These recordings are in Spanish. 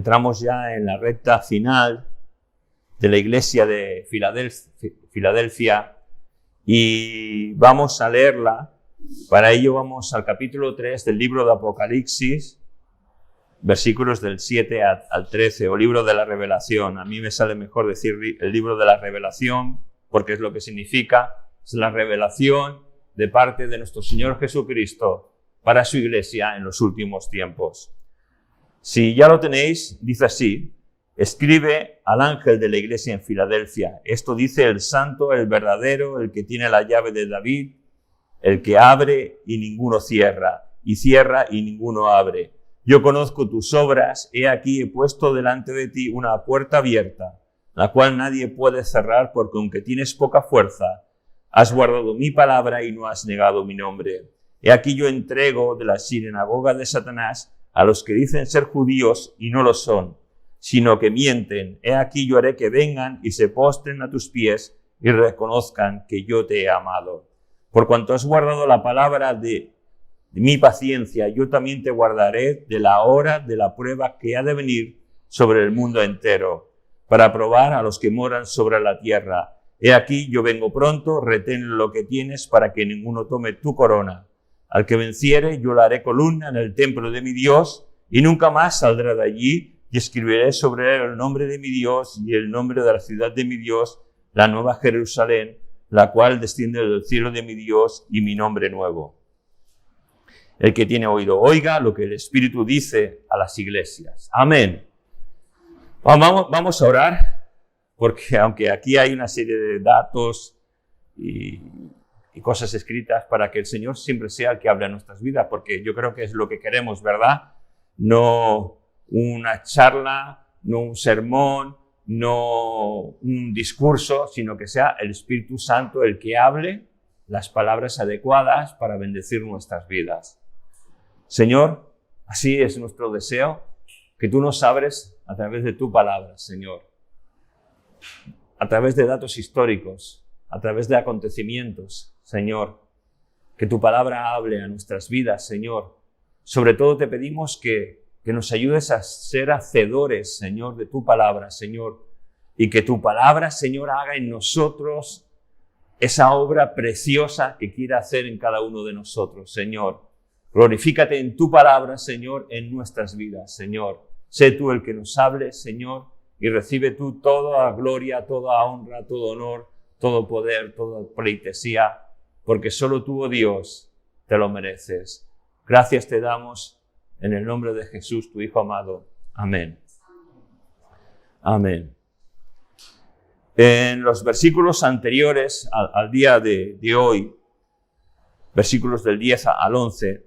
Entramos ya en la recta final de la iglesia de Filadelfia y vamos a leerla. Para ello vamos al capítulo 3 del libro de Apocalipsis, versículos del 7 al 13, o libro de la revelación. A mí me sale mejor decir el libro de la revelación, porque es lo que significa. Es la revelación de parte de nuestro Señor Jesucristo para su iglesia en los últimos tiempos. Si ya lo tenéis, dice así: escribe al ángel de la iglesia en Filadelfia. Esto dice el santo, el verdadero, el que tiene la llave de David, el que abre y ninguno cierra, y cierra y ninguno abre. Yo conozco tus obras, he aquí he puesto delante de ti una puerta abierta, la cual nadie puede cerrar, porque aunque tienes poca fuerza, has guardado mi palabra y no has negado mi nombre. He aquí yo entrego de la sinagoga de Satanás a los que dicen ser judíos y no lo son, sino que mienten. He aquí yo haré que vengan y se postren a tus pies y reconozcan que yo te he amado. Por cuanto has guardado la palabra de mi paciencia, yo también te guardaré de la hora de la prueba que ha de venir sobre el mundo entero, para probar a los que moran sobre la tierra. He aquí yo vengo pronto, retén lo que tienes para que ninguno tome tu corona. Al que venciere, yo le haré columna en el templo de mi Dios, y nunca más saldrá de allí, y escribiré sobre él el nombre de mi Dios y el nombre de la ciudad de mi Dios, la nueva Jerusalén, la cual desciende del cielo de mi Dios, y mi nombre nuevo. El que tiene oído, oiga lo que el Espíritu dice a las iglesias. Amén. Vamos a orar, porque aunque aquí hay una serie de datos y cosas escritas, para que el Señor siempre sea el que hable a nuestras vidas, porque yo creo que es lo que queremos, ¿verdad? No una charla, no un sermón, no un discurso, sino que sea el Espíritu Santo el que hable las palabras adecuadas para bendecir nuestras vidas. Señor, así es nuestro deseo, que tú nos abres a través de tu palabra, Señor, a través de datos históricos, a través de acontecimientos, Señor, que tu palabra hable a nuestras vidas, Señor. Sobre todo te pedimos que nos ayudes a ser hacedores, Señor, de tu palabra, Señor, y que tu palabra, Señor, haga en nosotros esa obra preciosa que quiere hacer en cada uno de nosotros, Señor. Glorifícate en tu palabra, Señor, en nuestras vidas, Señor. Sé tú el que nos hable, Señor, y recibe tú toda gloria, toda honra, todo honor, todo poder, toda pleitesía, porque solo tú, oh Dios, te lo mereces. Gracias te damos en el nombre de Jesús, tu Hijo amado. Amén. Amén. En los versículos anteriores al día de hoy, versículos del 10 al 11,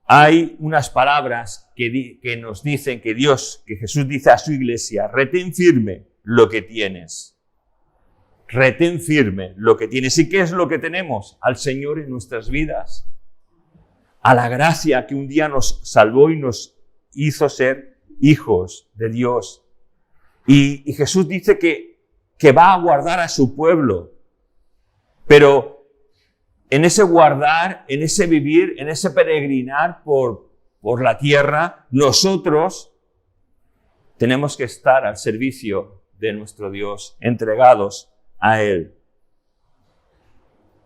hay unas palabras que nos dicen que Jesús dice a su iglesia: retén firme lo que tienes. Retén firme lo que tienes. ¿Y qué es lo que tenemos? Al Señor en nuestras vidas. A la gracia que un día nos salvó y nos hizo ser hijos de Dios. Y Jesús dice que va a guardar a su pueblo. Pero en ese guardar, en ese vivir, en ese peregrinar por la tierra, nosotros tenemos que estar al servicio de nuestro Dios, entregados a Él.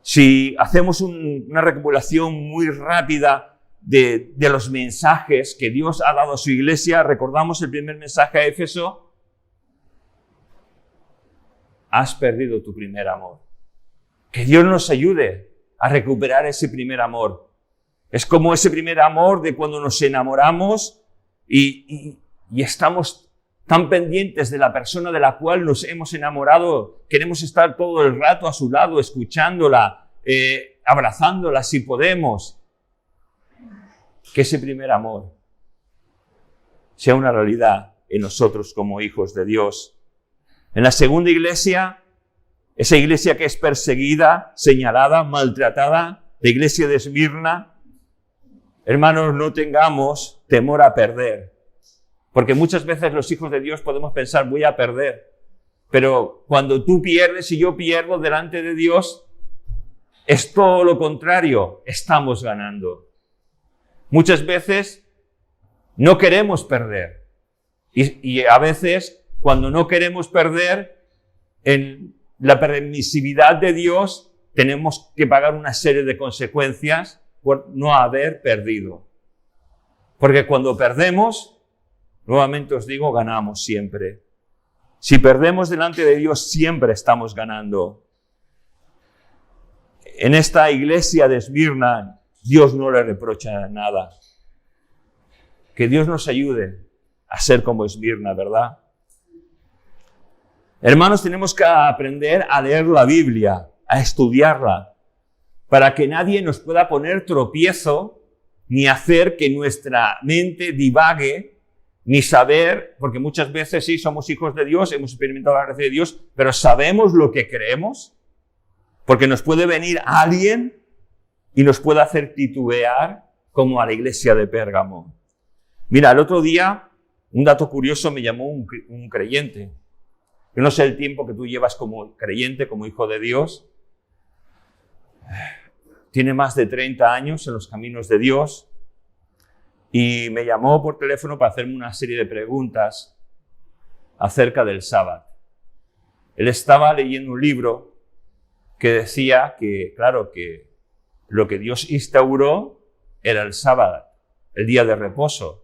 Si hacemos una recapitulación muy rápida de los mensajes que Dios ha dado a su iglesia, recordamos el primer mensaje a Éfeso: has perdido tu primer amor. Que Dios nos ayude a recuperar ese primer amor. Es como ese primer amor de cuando nos enamoramos y estamos tan pendientes de la persona de la cual nos hemos enamorado, queremos estar todo el rato a su lado, escuchándola, abrazándola si podemos. Que ese primer amor sea una realidad en nosotros como hijos de Dios. En la segunda iglesia, esa iglesia que es perseguida, señalada, maltratada, la iglesia de Esmirna, hermanos, no tengamos temor a perder. Porque muchas veces los hijos de Dios podemos pensar: voy a perder. Pero cuando tú pierdes y yo pierdo delante de Dios, es todo lo contrario, estamos ganando. Muchas veces no queremos perder. Y a veces, cuando no queremos perder en la permisividad de Dios, tenemos que pagar una serie de consecuencias por no haber perdido. Porque cuando perdemos, nuevamente os digo, ganamos siempre. Si perdemos delante de Dios, siempre estamos ganando. En esta iglesia de Esmirna, Dios no le reprocha nada. Que Dios nos ayude a ser como Esmirna, ¿verdad? Hermanos, tenemos que aprender a leer la Biblia, a estudiarla, para que nadie nos pueda poner tropiezo, ni hacer que nuestra mente divague, ni saber, porque muchas veces sí somos hijos de Dios, hemos experimentado la gracia de Dios, pero ¿sabemos lo que creemos? Porque nos puede venir alguien y nos puede hacer titubear como a la iglesia de Pérgamo. Mira, el otro día, un dato curioso, me llamó un creyente. Yo no sé el tiempo que tú llevas como creyente, como hijo de Dios. Tiene más de 30 años en los caminos de Dios. Y me llamó por teléfono para hacerme una serie de preguntas acerca del sábado. Él estaba leyendo un libro que decía que, claro, que lo que Dios instauró era el sábado, el día de reposo.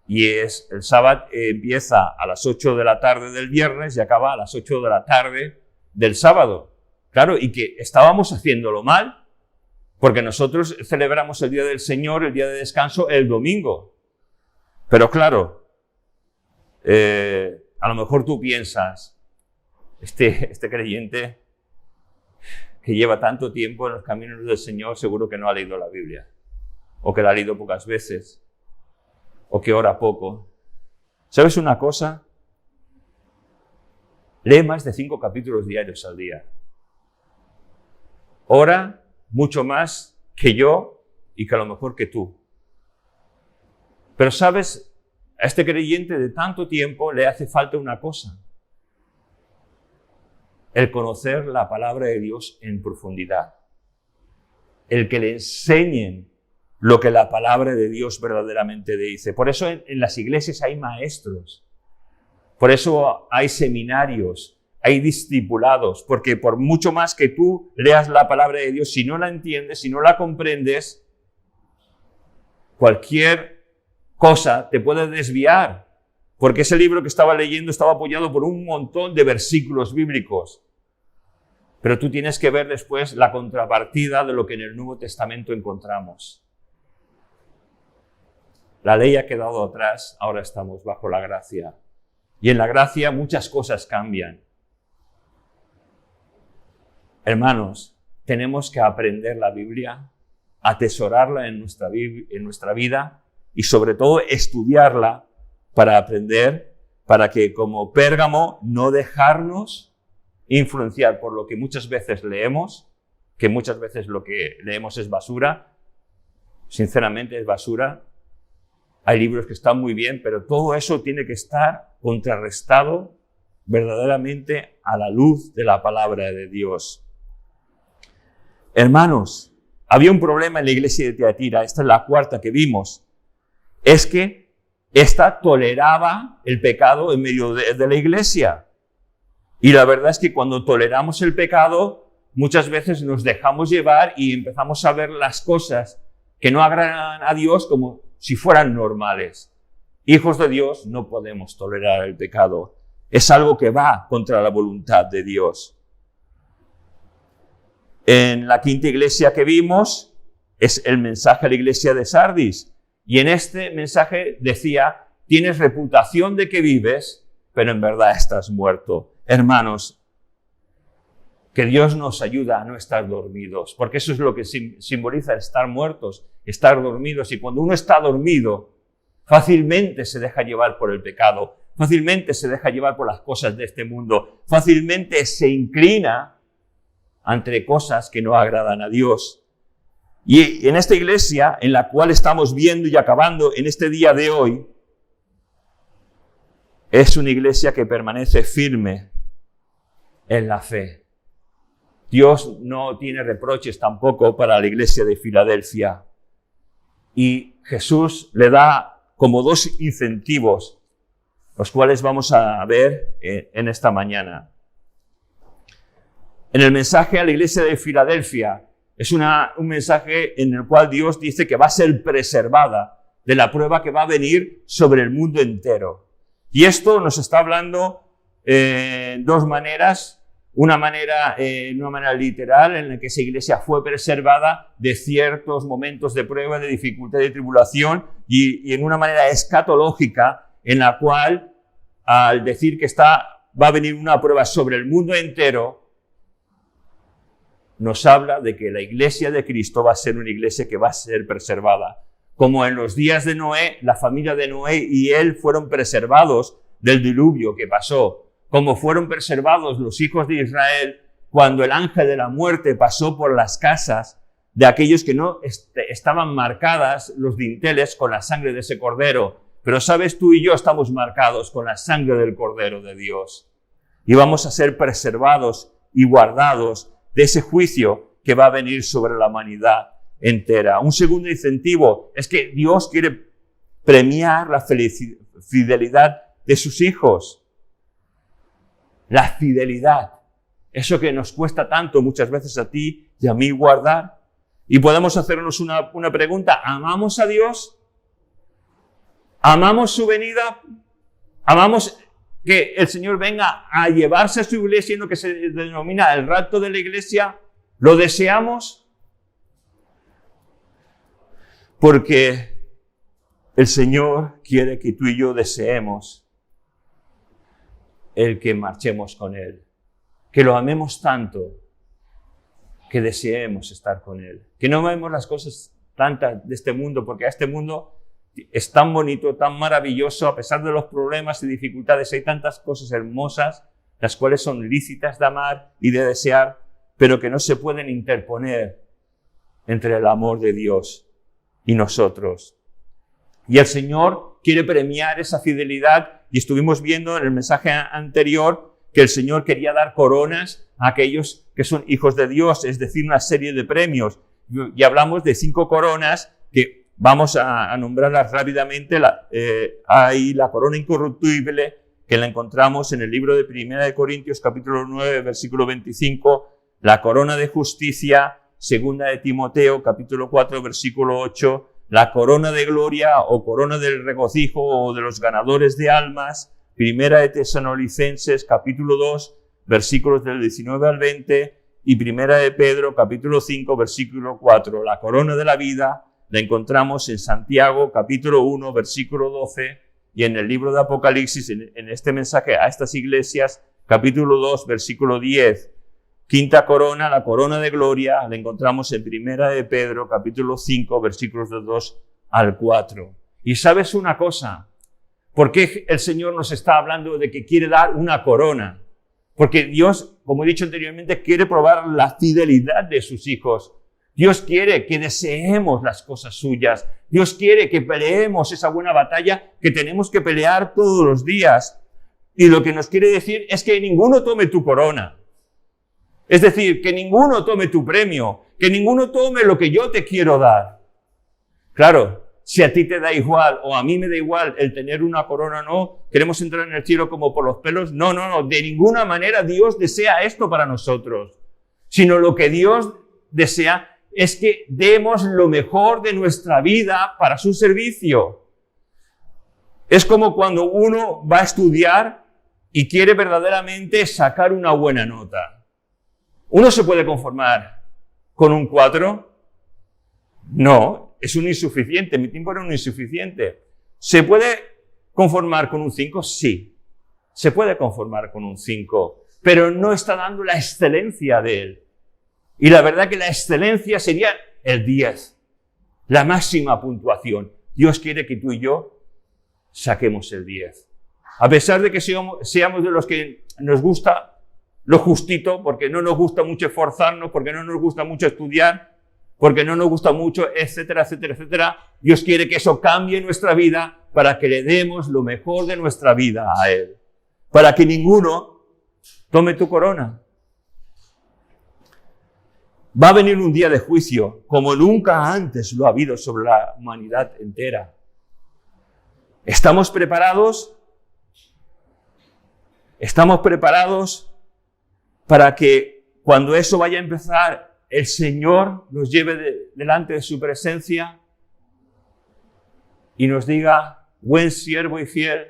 Y el sábado empieza a las 8 de la tarde del viernes y acaba a las 8 de la tarde del sábado. Claro, y que estábamos haciéndolo mal, porque nosotros celebramos el día del Señor, el día de descanso, el domingo. Pero claro, a lo mejor tú piensas, este creyente que lleva tanto tiempo en los caminos del Señor, seguro que no ha leído la Biblia, o que la ha leído pocas veces, o que ora poco. ¿Sabes una cosa? Lee más de 5 capítulos diarios al día. Ora mucho más que yo y que a lo mejor que tú. Pero ¿sabes? A este creyente de tanto tiempo le hace falta una cosa: el conocer la palabra de Dios en profundidad. El que le enseñen lo que la palabra de Dios verdaderamente dice. Por eso en las iglesias hay maestros. Por eso hay seminarios, hay discipulados. Porque por mucho más que tú leas la palabra de Dios, si no la entiendes, si no la comprendes, cualquier cosa te puede desviar. Porque ese libro que estaba leyendo estaba apoyado por un montón de versículos bíblicos. Pero tú tienes que ver después la contrapartida de lo que en el Nuevo Testamento encontramos. La ley ha quedado atrás, ahora estamos bajo la gracia. Y en la gracia muchas cosas cambian. Hermanos, tenemos que aprender la Biblia, atesorarla en nuestra vida y sobre todo estudiarla para aprender, para que como Pérgamo no dejarnos influenciar por lo que muchas veces leemos, que muchas veces lo que leemos es basura, sinceramente es basura. Hay libros que están muy bien, pero todo eso tiene que estar contrarrestado verdaderamente a la luz de la palabra de Dios. Hermanos, había un problema en la iglesia de Tiatira, esta es la cuarta que vimos, es que esta toleraba el pecado en medio de la iglesia. Y la verdad es que cuando toleramos el pecado, muchas veces nos dejamos llevar y empezamos a ver las cosas que no agradan a Dios como si fueran normales. Hijos de Dios no podemos tolerar el pecado. Es algo que va contra la voluntad de Dios. En la quinta iglesia que vimos es el mensaje a la iglesia de Sardis. Y en este mensaje decía, tienes reputación de que vives, pero en verdad estás muerto. Hermanos, que Dios nos ayuda a no estar dormidos, porque eso es lo que simboliza estar muertos, estar dormidos. Y cuando uno está dormido, fácilmente se deja llevar por el pecado, fácilmente se deja llevar por las cosas de este mundo, fácilmente se inclina ante cosas que no agradan a Dios. Y en esta iglesia, en la cual estamos viendo y acabando en este día de hoy, es una iglesia que permanece firme en la fe. Dios no tiene reproches tampoco para la iglesia de Filadelfia. Y Jesús le da como 2 incentivos los cuales vamos a ver en esta mañana. En el mensaje a la iglesia de Filadelfia, es un mensaje en el cual Dios dice que va a ser preservada de la prueba que va a venir sobre el mundo entero. Y esto nos está hablando en dos maneras. Una manera literal, en la que esa iglesia fue preservada de ciertos momentos de prueba, de dificultad y de tribulación, y en una manera escatológica, en la cual, al decir que va a venir una prueba sobre el mundo entero, nos habla de que la iglesia de Cristo va a ser una iglesia que va a ser preservada. Como en los días de Noé, la familia de Noé y él fueron preservados del diluvio que pasó. Como fueron preservados los hijos de Israel cuando el ángel de la muerte pasó por las casas de aquellos que no estaban marcadas los dinteles con la sangre de ese cordero. Pero sabes, tú y yo estamos marcados con la sangre del Cordero de Dios. Y vamos a ser preservados y guardados de ese juicio que va a venir sobre la humanidad entera. Un segundo incentivo es que Dios quiere premiar la fidelidad de sus hijos. La fidelidad. Eso que nos cuesta tanto muchas veces a ti y a mí guardar. Y podemos hacernos una pregunta. ¿Amamos a Dios? ¿Amamos su venida? ¿Amamos que el Señor venga a llevarse a su iglesia en lo que se denomina el rapto de la iglesia? ¿Lo deseamos? Porque el Señor quiere que tú y yo deseemos el que marchemos con Él, que lo amemos tanto, que deseemos estar con Él, que no amemos las cosas tantas de este mundo, porque a este mundo es tan bonito, tan maravilloso, a pesar de los problemas y dificultades, hay tantas cosas hermosas, las cuales son lícitas de amar y de desear, pero que no se pueden interponer entre el amor de Dios y nosotros. Y el Señor quiere premiar esa fidelidad, y estuvimos viendo en el mensaje anterior que el Señor quería dar coronas a aquellos que son hijos de Dios, es decir, una serie de premios. Y hablamos de 5 coronas que vamos a nombrarlas rápidamente. Hay la corona incorruptible, que la encontramos en el libro de 1 de Corintios, capítulo 9, versículo 25, la corona de justicia, 2 de Timoteo, capítulo 4, versículo 8, la corona de gloria o corona del regocijo o de los ganadores de almas, 1 de Tesalonicenses, capítulo 2, versículos del 19 al 20, y 1 de Pedro, capítulo 5, versículo 4. La corona de la vida la encontramos en Santiago, capítulo 1, versículo 12, y en el libro de Apocalipsis, en este mensaje a estas iglesias, capítulo 2, versículo 10. Quinta corona, la corona de gloria, la encontramos en 1 de Pedro, capítulo 5, versículos del 2 al 4. Y ¿sabes una cosa? ¿Por qué el Señor nos está hablando de que quiere dar una corona? Porque Dios, como he dicho anteriormente, quiere probar la fidelidad de sus hijos. Dios quiere que deseemos las cosas suyas. Dios quiere que peleemos esa buena batalla que tenemos que pelear todos los días. Y lo que nos quiere decir es que ninguno tome tu corona. Es decir, que ninguno tome tu premio, que ninguno tome lo que yo te quiero dar. Claro, si a ti te da igual o a mí me da igual el tener una corona o no, queremos entrar en el cielo como por los pelos. No, de ninguna manera Dios desea esto para nosotros. Sino lo que Dios desea es que demos lo mejor de nuestra vida para su servicio. Es como cuando uno va a estudiar y quiere verdaderamente sacar una buena nota. ¿Uno se puede conformar con un 4? No, es un insuficiente. Mi tiempo era un insuficiente. ¿Se puede conformar con un 5? Sí, se puede conformar con un 5, pero no está dando la excelencia de él. Y la verdad que la excelencia sería el 10, la máxima puntuación. Dios quiere que tú y yo saquemos el 10. A pesar de que seamos de los que nos gusta lo justito, porque no nos gusta mucho esforzarnos, porque no nos gusta mucho estudiar, porque no nos gusta mucho, etcétera, etcétera, etcétera. Dios quiere que eso cambie nuestra vida para que le demos lo mejor de nuestra vida a Él. Para que ninguno tome tu corona. Va a venir un día de juicio, como nunca antes lo ha habido sobre la humanidad entera. ¿Estamos preparados? Estamos preparados para que cuando eso vaya a empezar, el Señor nos lleve delante de su presencia y nos diga, buen siervo y fiel,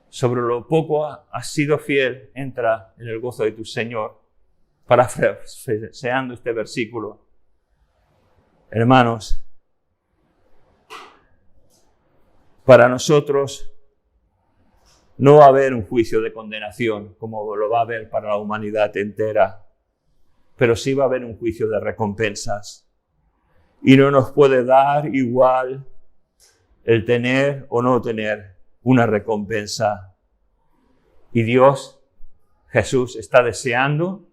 sobre lo poco has sido fiel, entra en el gozo de tu Señor. Parafraseando este versículo. Hermanos, para nosotros no va a haber un juicio de condenación como lo va a haber para la humanidad entera, pero sí va a haber un juicio de recompensas. Y no nos puede dar igual el tener o no tener una recompensa. Y Dios, Jesús, está deseando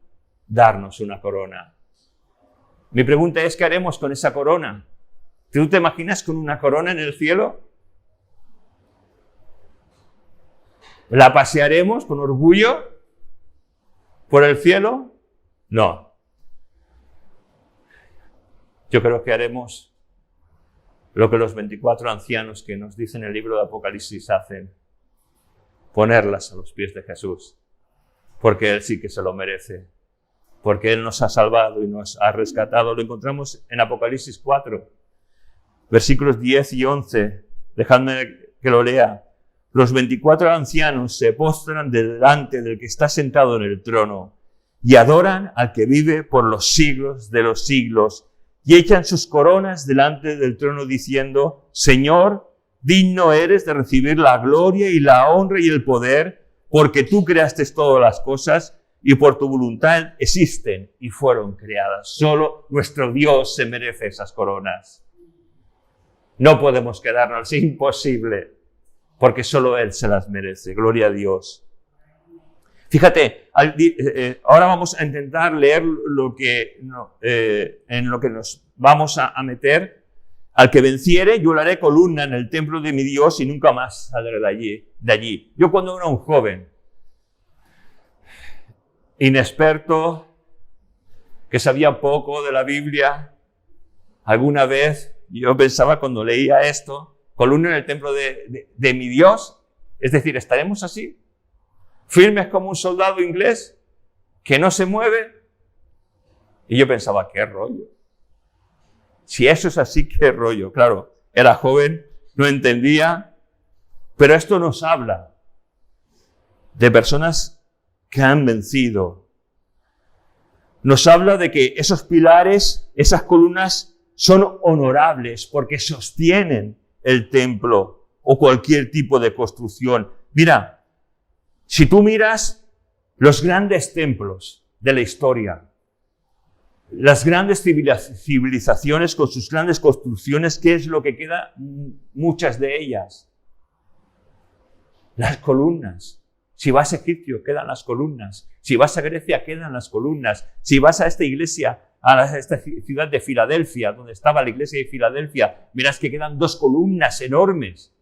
darnos una corona. Mi pregunta es, ¿qué haremos con esa corona? ¿Tú te imaginas con una corona en el cielo? ¿La pasearemos con orgullo por el cielo? No. Yo creo que haremos lo que los 24 ancianos que nos dicen el libro de Apocalipsis hacen, ponerlas a los pies de Jesús, porque Él sí que se lo merece, porque Él nos ha salvado y nos ha rescatado. Lo encontramos en Apocalipsis 4, versículos 10 y 11. Dejadme que lo lea. Los 24 ancianos se postran delante del que está sentado en el trono y adoran al que vive por los siglos de los siglos y echan sus coronas delante del trono diciendo, Señor, digno eres de recibir la gloria y la honra y el poder, porque tú creaste todas las cosas y por tu voluntad existen y fueron creadas. Solo nuestro Dios se merece esas coronas. No podemos quedarnos, es imposible, porque solo Él se las merece. Gloria a Dios. Fíjate, ahora vamos a intentar leer en lo que nos vamos a meter. Al que venciere, yo le haré columna en el templo de mi Dios y nunca más saldré de allí. Yo cuando era un joven, inexperto, que sabía poco de la Biblia, alguna vez yo pensaba cuando leía esto, columna en el templo de mi Dios, es decir, ¿estaremos así? Firmes como un soldado inglés que no se mueve. Y yo pensaba, qué rollo. Si eso es así, qué rollo. Claro, era joven, no entendía, pero esto nos habla de personas que han vencido. Nos habla de que esos pilares, esas columnas son honorables porque sostienen el templo o cualquier tipo de construcción. Mira, si tú miras los grandes templos de la historia, las grandes civilizaciones con sus grandes construcciones, ¿qué es lo que queda? Muchas de ellas. Las columnas. Si vas a Egipto, quedan las columnas. Si vas a Grecia, quedan las columnas. Si vas a esta iglesia, a esta ciudad de Filadelfia, donde estaba la iglesia de Filadelfia, verás que quedan 2 columnas enormes.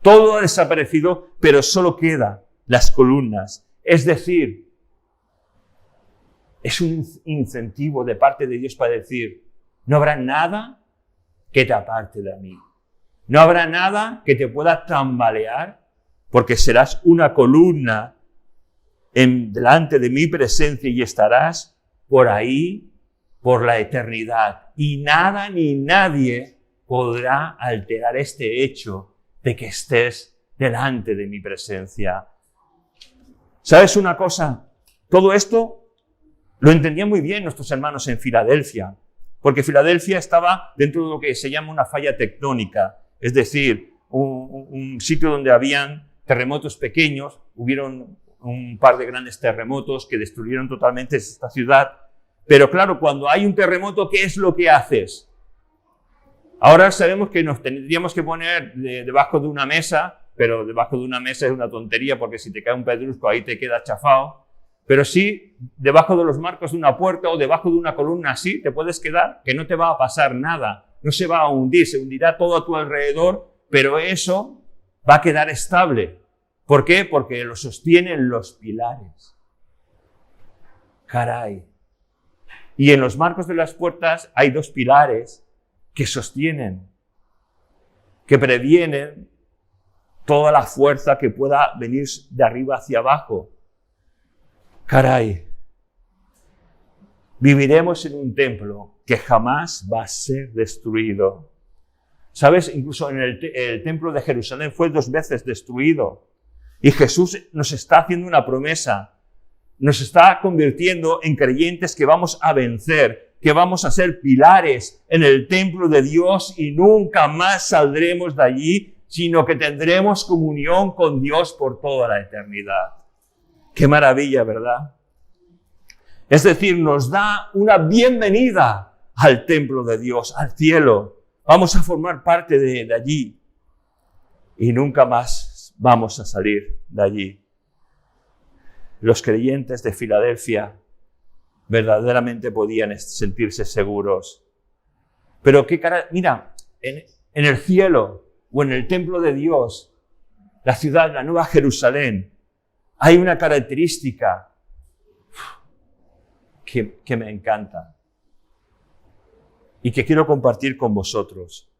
Todo ha desaparecido, pero solo quedan las columnas. Es decir, es un incentivo de parte de Dios para decir, no habrá nada que te aparte de mí. No habrá nada que te pueda tambalear, porque serás una columna delante de mi presencia y estarás por ahí por la eternidad. Y nada ni nadie podrá alterar este hecho de que estés delante de mi presencia. ¿Sabes una cosa? Todo esto lo entendían muy bien nuestros hermanos en Filadelfia, porque Filadelfia estaba dentro de lo que se llama una falla tectónica, es decir, un sitio donde habían terremotos pequeños, hubieron un par de grandes terremotos que destruyeron totalmente esta ciudad, pero claro, cuando hay un terremoto, ¿qué es lo que haces? Ahora sabemos que nos tendríamos que poner debajo de una mesa, pero debajo de una mesa es una tontería porque si te cae un pedrusco ahí te queda chafado. Pero sí, debajo de los marcos de una puerta o debajo de una columna así, te puedes quedar, que no te va a pasar nada. No se va a hundir, se hundirá todo a tu alrededor, pero eso va a quedar estable. ¿Por qué? Porque lo sostienen los pilares. Caray. Y en los marcos de las puertas hay 2 pilares que sostienen, que previenen toda la fuerza que pueda venir de arriba hacia abajo. Caray, viviremos en un templo que jamás va a ser destruido. ¿Sabes? Incluso en el templo de Jerusalén fue 2 veces destruido. Y Jesús nos está haciendo una promesa. Nos está convirtiendo en creyentes que vamos a vencer, que vamos a ser pilares en el templo de Dios y nunca más saldremos de allí, sino que tendremos comunión con Dios por toda la eternidad. ¡Qué maravilla!, ¿verdad? Es decir, nos da una bienvenida al templo de Dios, al cielo. Vamos a formar parte de allí y nunca más vamos a salir de allí. Los creyentes de Filadelfia verdaderamente podían sentirse seguros. Pero mira, en el cielo o en el templo de Dios, la ciudad, la Nueva Jerusalén, hay una característica que me encanta y que quiero compartir con vosotros.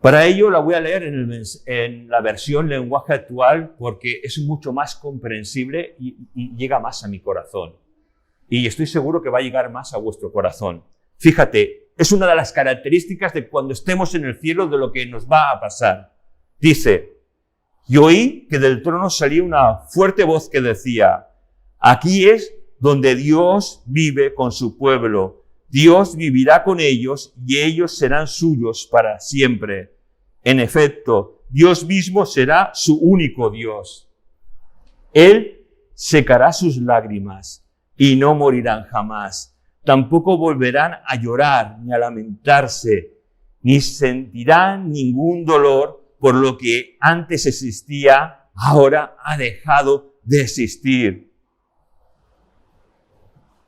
Para ello la voy a leer en la versión lenguaje actual porque es mucho más comprensible y llega más a mi corazón. Y estoy seguro que va a llegar más a vuestro corazón. Fíjate, es una de las características de cuando estemos en el cielo de lo que nos va a pasar. Dice, y oí que del trono salía una fuerte voz que decía, aquí es donde Dios vive con su pueblo. Dios vivirá con ellos y ellos serán suyos para siempre. En efecto, Dios mismo será su único Dios. Él secará sus lágrimas y no morirán jamás. Tampoco volverán a llorar ni a lamentarse, ni sentirán ningún dolor por lo que antes existía, ahora ha dejado de existir.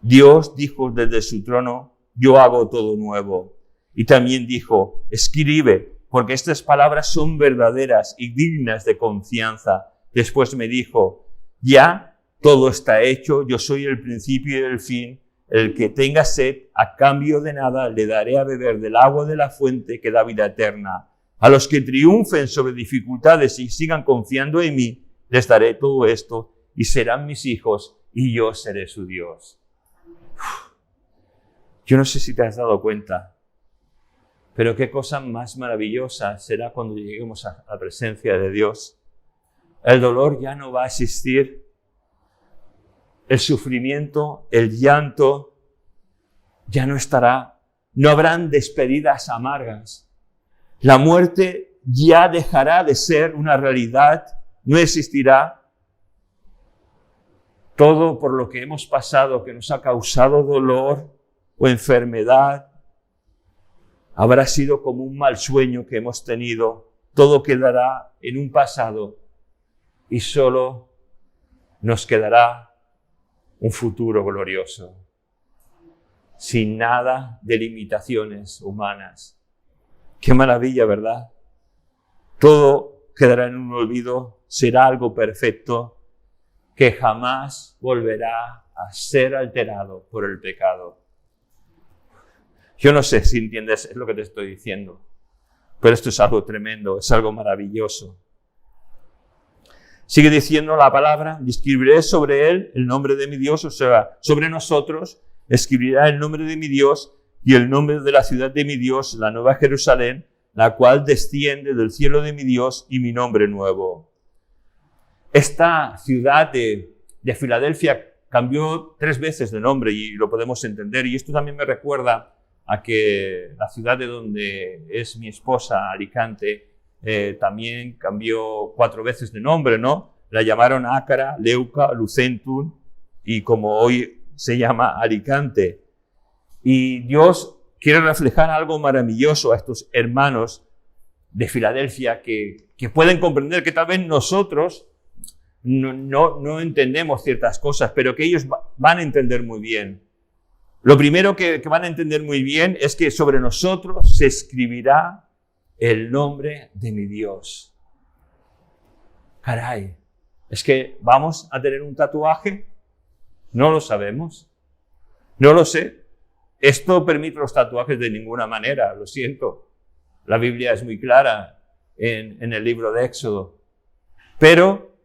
Dios dijo desde su trono, yo hago todo nuevo. Y también dijo, escribe, porque estas palabras son verdaderas y dignas de confianza. Después me dijo, ya todo está hecho, yo soy el principio y el fin. El que tenga sed, a cambio de nada, le daré a beber del agua de la fuente que da vida eterna. A los que triunfen sobre dificultades y sigan confiando en mí, les daré todo esto y serán mis hijos y yo seré su Dios. Yo no sé si te has dado cuenta, pero qué cosa más maravillosa será cuando lleguemos a la presencia de Dios. El dolor ya no va a existir. El sufrimiento, el llanto, ya no estará. No habrán despedidas amargas. La muerte ya dejará de ser una realidad, no existirá. Todo por lo que hemos pasado, que nos ha causado dolor o enfermedad, habrá sido como un mal sueño que hemos tenido. Todo quedará en un pasado y solo nos quedará un futuro glorioso, sin nada de limitaciones humanas. Qué maravilla, ¿verdad? Todo quedará en un olvido, será algo perfecto que jamás volverá a ser alterado por el pecado. Yo no sé si entiendes lo que te estoy diciendo, pero esto es algo tremendo, es algo maravilloso. Sigue diciendo la palabra, y escribiré sobre él el nombre de mi Dios, o sea, sobre nosotros, escribirá el nombre de mi Dios y el nombre de la ciudad de mi Dios, la Nueva Jerusalén, la cual desciende del cielo de mi Dios y mi nombre nuevo. Esta ciudad de Filadelfia cambió 3 veces de nombre y lo podemos entender. Y esto también me recuerda a que la ciudad de donde es mi esposa, Alicante, también cambió 4 veces de nombre, ¿no? La llamaron Ácara, Leuca, Lucentum y como hoy se llama Alicante. Y Dios quiere reflejar algo maravilloso a estos hermanos de Filadelfia que pueden comprender que tal vez nosotros no entendemos ciertas cosas, pero que ellos van a entender muy bien. Lo primero que van a entender muy bien es que sobre nosotros se escribirá el nombre de mi Dios. Caray, ¿es que vamos a tener un tatuaje? No lo sabemos. No lo sé. Esto permite los tatuajes de ninguna manera, lo siento. La Biblia es muy clara. en el libro de Éxodo. Pero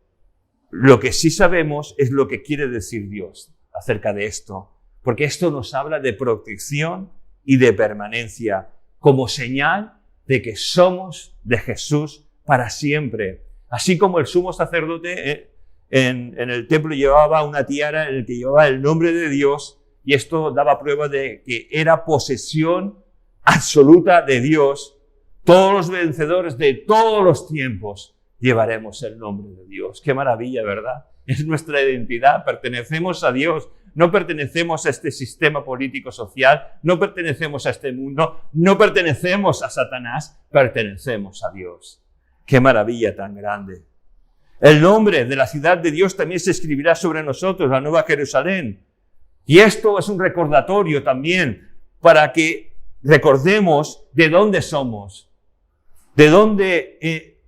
lo que sí sabemos es lo que quiere decir Dios acerca de esto, porque esto nos habla de protección y de permanencia, como señal de que somos de Jesús para siempre. Así como el sumo sacerdote en el templo llevaba una tiara en la que llevaba el nombre de Dios, y esto daba prueba de que era posesión absoluta de Dios. Todos los vencedores de todos los tiempos llevaremos el nombre de Dios. Qué maravilla, ¿verdad? Es nuestra identidad, pertenecemos a Dios, no pertenecemos a este sistema político social, no pertenecemos a este mundo, no pertenecemos a Satanás, pertenecemos a Dios. Qué maravilla tan grande. El nombre de la ciudad de Dios también se escribirá sobre nosotros, la Nueva Jerusalén. Y esto es un recordatorio también para que recordemos de dónde somos, de dónde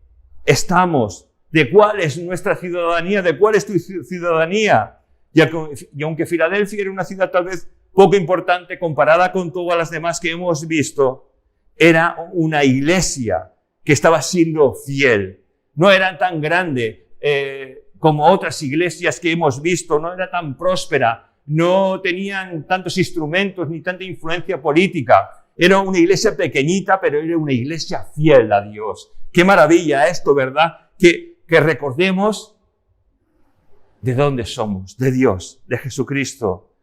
estamos, de cuál es nuestra ciudadanía, de cuál es tu ciudadanía. Y aunque Filadelfia era una ciudad tal vez poco importante comparada con todas las demás que hemos visto, era una iglesia que estaba siendo fiel. No era tan grande como otras iglesias que hemos visto, no era tan próspera, no tenían tantos instrumentos ni tanta influencia política. Era una iglesia pequeñita, pero era una iglesia fiel a Dios. Qué maravilla esto, ¿verdad? Que recordemos de dónde somos, de Dios, de Jesucristo.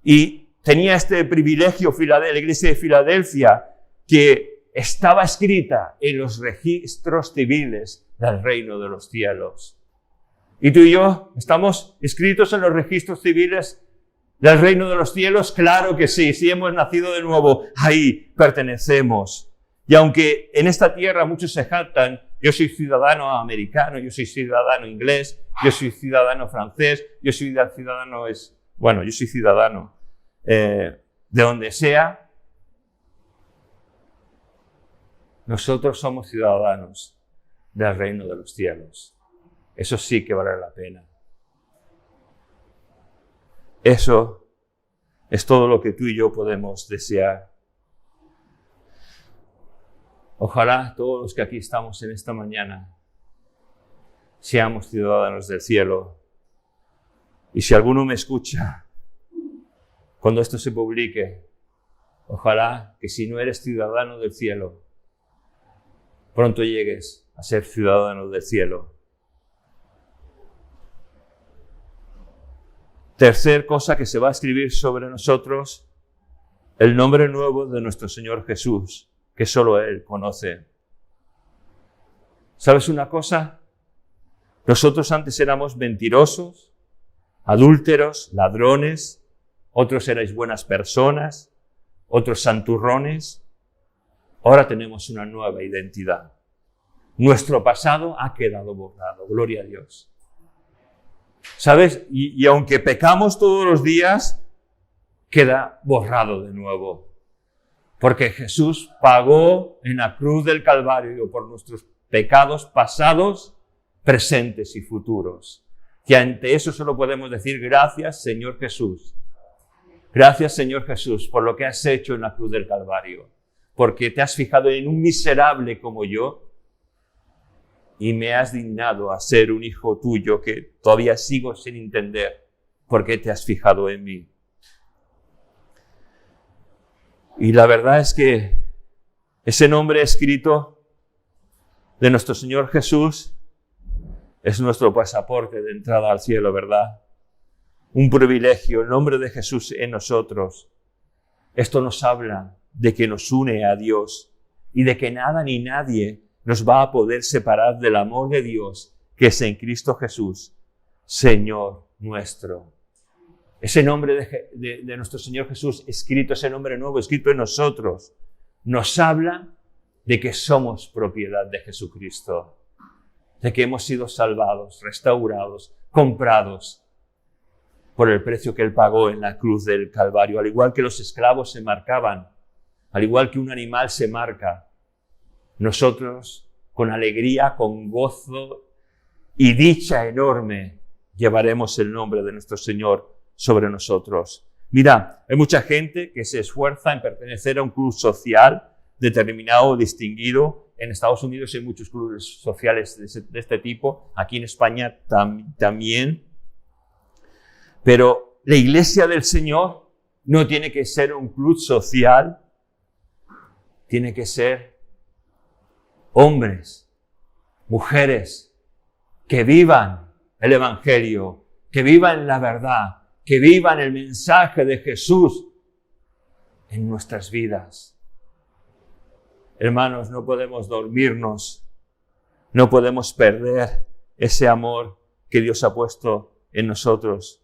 Y tenía este privilegio la iglesia de Filadelfia, que estaba escrita en los registros civiles del reino de los cielos. ¿Y tú y yo estamos escritos en los registros civiles del reino de los cielos? Claro que sí, si hemos nacido de nuevo, ahí pertenecemos. Y aunque en esta tierra muchos se jactan, yo soy ciudadano americano, yo soy ciudadano inglés, yo soy ciudadano francés, yo soy ciudadano de donde sea, nosotros somos ciudadanos del reino de los cielos. Eso sí que vale la pena. Eso es todo lo que tú y yo podemos desear. Ojalá todos los que aquí estamos en esta mañana seamos ciudadanos del cielo. Y si alguno me escucha, cuando esto se publique, ojalá que si no eres ciudadano del cielo, pronto llegues a ser ciudadano del cielo. Tercer cosa que se va a escribir sobre nosotros, el nombre nuevo de nuestro Señor Jesús, que solo Él conoce. ¿Sabes una cosa? Nosotros antes éramos mentirosos, adúlteros, ladrones, otros erais buenas personas, otros santurrones. Ahora tenemos una nueva identidad. Nuestro pasado ha quedado borrado. Gloria a Dios. ¿Sabes? Y aunque pecamos todos los días, queda borrado de nuevo. Porque Jesús pagó en la cruz del Calvario por nuestros pecados pasados, presentes y futuros. Que ante eso solo podemos decir gracias, Señor Jesús. Gracias, Señor Jesús, por lo que has hecho en la cruz del Calvario. Porque te has fijado en un miserable como yo y me has dignado a ser un hijo tuyo que todavía sigo sin entender por qué te has fijado en mí. Y la verdad es que ese nombre escrito de nuestro Señor Jesús es nuestro pasaporte de entrada al cielo, ¿verdad? Un privilegio, el nombre de Jesús en nosotros. Esto nos habla de que nos une a Dios y de que nada ni nadie nos va a poder separar del amor de Dios que es en Cristo Jesús, Señor nuestro. Ese nombre de nuestro Señor Jesús escrito, ese nombre nuevo escrito en nosotros, nos habla de que somos propiedad de Jesucristo, de que hemos sido salvados, restaurados, comprados por el precio que Él pagó en la cruz del Calvario. Al igual que los esclavos se marcaban, al igual que un animal se marca, nosotros con alegría, con gozo y dicha enorme llevaremos el nombre de nuestro Señor sobre nosotros. Mira, hay mucha gente que se esfuerza en pertenecer a un club social determinado, distinguido, en Estados Unidos hay muchos clubes sociales de este tipo, aquí en España también. Pero la iglesia del Señor no tiene que ser un club social, tiene que ser hombres, mujeres, que vivan el Evangelio, que vivan la verdad, que vivan el mensaje de Jesús en nuestras vidas. Hermanos, no podemos dormirnos, no podemos perder ese amor que Dios ha puesto en nosotros.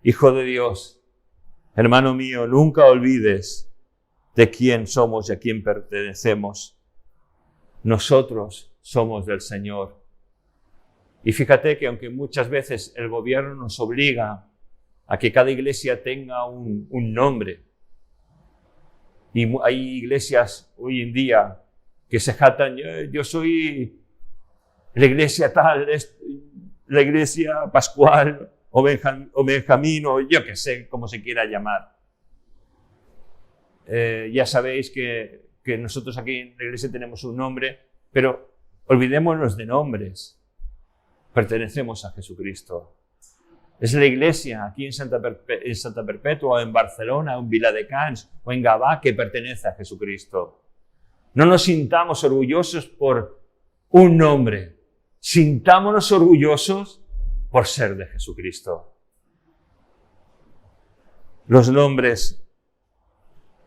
Hijo de Dios, hermano mío, nunca olvides de quién somos y a quién pertenecemos. Nosotros somos del Señor. Y fíjate que aunque muchas veces el gobierno nos obliga a que cada iglesia tenga un nombre, y hay iglesias hoy en día que se jactan, yo soy la iglesia tal, la iglesia Pascual o Benjamín, o yo que sé cómo se quiera llamar. Ya sabéis que nosotros aquí en la iglesia tenemos un nombre, pero olvidémonos de nombres. Pertenecemos a Jesucristo. Es la iglesia aquí en Santa Perpetua, o en Barcelona, o en Viladecans, o en Gavà, que pertenece a Jesucristo. No nos sintamos orgullosos por un nombre. Sintámonos orgullosos por ser de Jesucristo. Los nombres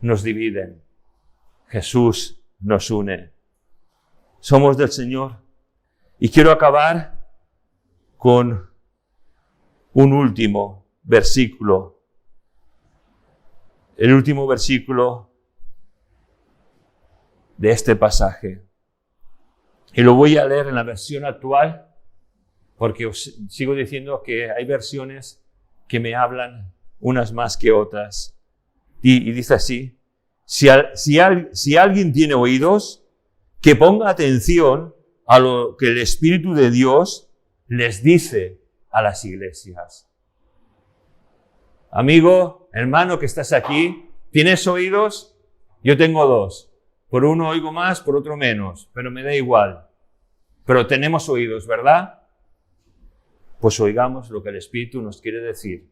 nos dividen. Jesús nos une. Somos del Señor. Y quiero acabar con un último versículo. El último versículo de este pasaje. Y lo voy a leer en la versión actual, porque os sigo diciendo que hay versiones que me hablan unas más que otras. Y dice así: si alguien tiene oídos, que ponga atención a lo que el Espíritu de Dios les dice a las iglesias. Amigo, hermano que estás aquí, ¿tienes oídos? Yo tengo dos. Por uno oigo más, por otro menos, pero me da igual. Pero tenemos oídos, ¿verdad? Pues oigamos lo que el Espíritu nos quiere decir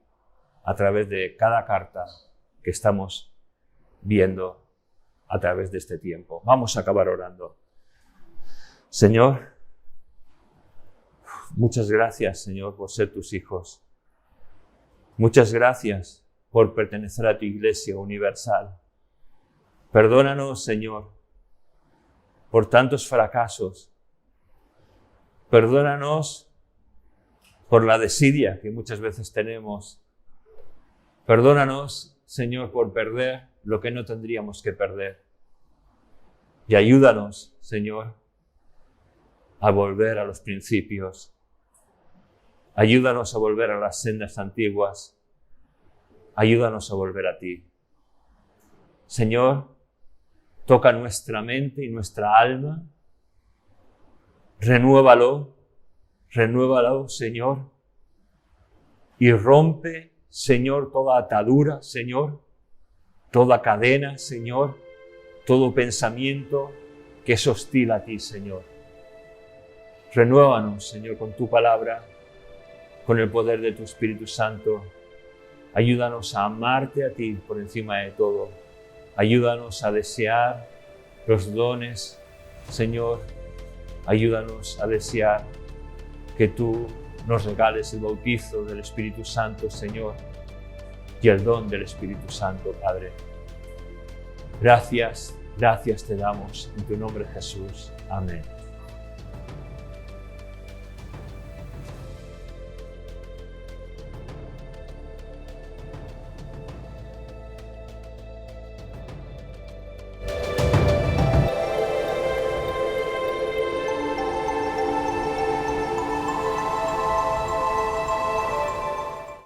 a través de cada carta que estamos viendo a través de este tiempo. Vamos a acabar orando. Señor, muchas gracias, Señor, por ser tus hijos. Muchas gracias por pertenecer a tu iglesia universal. Perdónanos, Señor, por tantos fracasos. Perdónanos por la desidia que muchas veces tenemos. Perdónanos, Señor, por perder lo que no tendríamos que perder. Y ayúdanos, Señor, a volver a los principios. Ayúdanos a volver a las sendas antiguas. Ayúdanos a volver a ti. Señor, toca nuestra mente y nuestra alma. Renuévalo, Señor. Y rompe, Señor, toda atadura, Señor. Toda cadena, Señor. Todo pensamiento que es hostil a ti, Señor. Renuévanos, Señor, con tu palabra, con el poder de tu Espíritu Santo. Ayúdanos a amarte a ti por encima de todo. Ayúdanos a desear los dones, Señor. Ayúdanos a desear que tú nos regales el bautizo del Espíritu Santo, Señor, y el don del Espíritu Santo, Padre. Gracias te damos en tu nombre, Jesús. Amén.